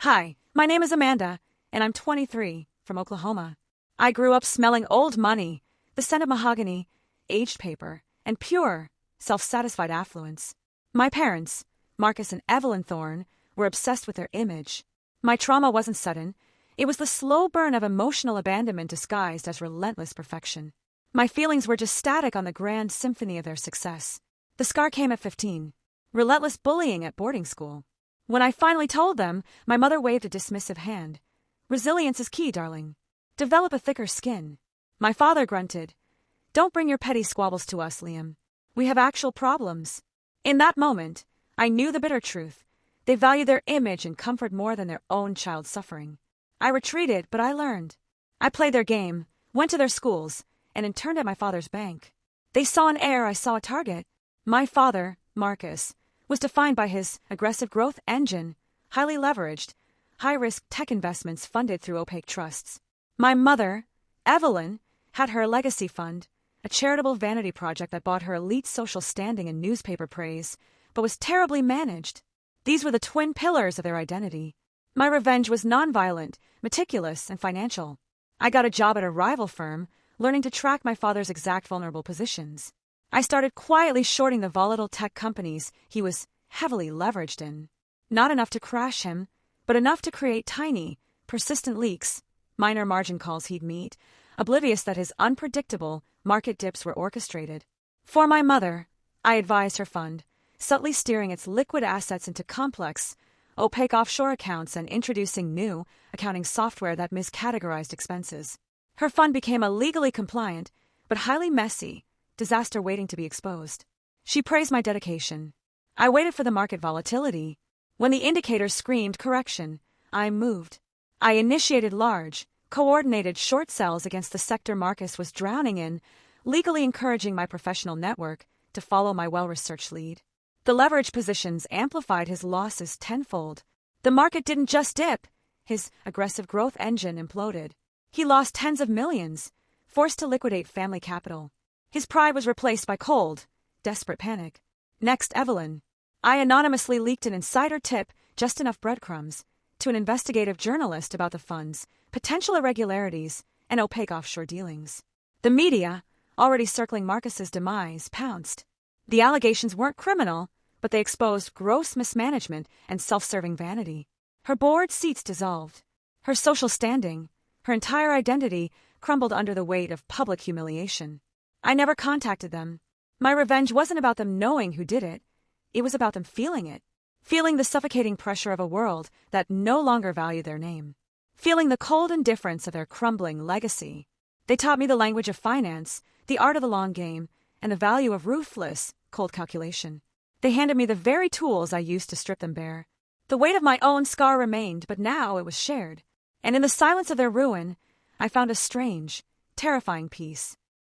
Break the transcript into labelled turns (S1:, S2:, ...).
S1: Hi, my name is Amanda, and I'm 23, from Oklahoma. I grew up smelling old money, the scent of mahogany, aged paper, and pure, self-satisfied affluence. My parents, Marcus and Evelyn Thorne, were obsessed with their image. My trauma wasn't sudden. It was the slow burn of emotional abandonment disguised as relentless perfection. My feelings were just static on the grand symphony of their success. The scar came at 15. Relentless bullying at boarding school. When I finally told them, my mother waved a dismissive hand. Resilience is key, darling. Develop a thicker skin. My father grunted. Don't bring your petty squabbles to us, Liam. We have actual problems. In that moment, I knew the bitter truth. They value their image and comfort more than their own child's suffering. I retreated, but I learned. I played their game, went to their schools, and interned at my father's bank. They saw an heir, I saw a target. My father, Marcus, was defined by his aggressive growth engine, highly leveraged, high-risk tech investments funded through opaque trusts. My mother, Evelyn, had her legacy fund, a charitable vanity project that bought her elite social standing and newspaper praise, but was terribly managed. These were the twin pillars of their identity. My revenge was nonviolent, meticulous, and financial. I got a job at a rival firm, learning to track my father's exact vulnerable positions. I started quietly shorting the volatile tech companies he was heavily leveraged in. Not enough to crash him, but enough to create tiny, persistent leaks, minor margin calls he'd meet, oblivious that his unpredictable market dips were orchestrated. For my mother, I advised her fund, subtly steering its liquid assets into complex, opaque offshore accounts and introducing new accounting software that miscategorized expenses. Her fund became a legally compliant, but highly messy, disaster waiting to be exposed. She praised my dedication. I waited for the market volatility. When the indicators screamed correction, I moved. I initiated large, coordinated short sells against the sector Marcus was drowning in, legally encouraging my professional network to follow my well-researched lead. The leverage positions amplified his losses tenfold. The market didn't just dip. His aggressive growth engine imploded. He lost tens of millions, forced to liquidate family capital. His pride was replaced by cold, desperate panic. Next, Evelyn. I anonymously leaked an insider tip, just enough breadcrumbs, to an investigative journalist about the funds, potential irregularities, and opaque offshore dealings. The media, already circling Marcus's demise, pounced. The allegations weren't criminal, but they exposed gross mismanagement and self-serving vanity. Her board seats dissolved. Her social standing, her entire identity, crumbled under the weight of public humiliation. I never contacted them. My revenge wasn't about them knowing who did it. It was about them feeling it. Feeling the suffocating pressure of a world that no longer valued their name. Feeling the cold indifference of their crumbling legacy. They taught me the language of finance, the art of the long game, and the value of ruthless, cold calculation. They handed me the very tools I used to strip them bare. The weight of my own scar remained, but now it was shared. And in the silence of their ruin, I found a strange, terrifying peace.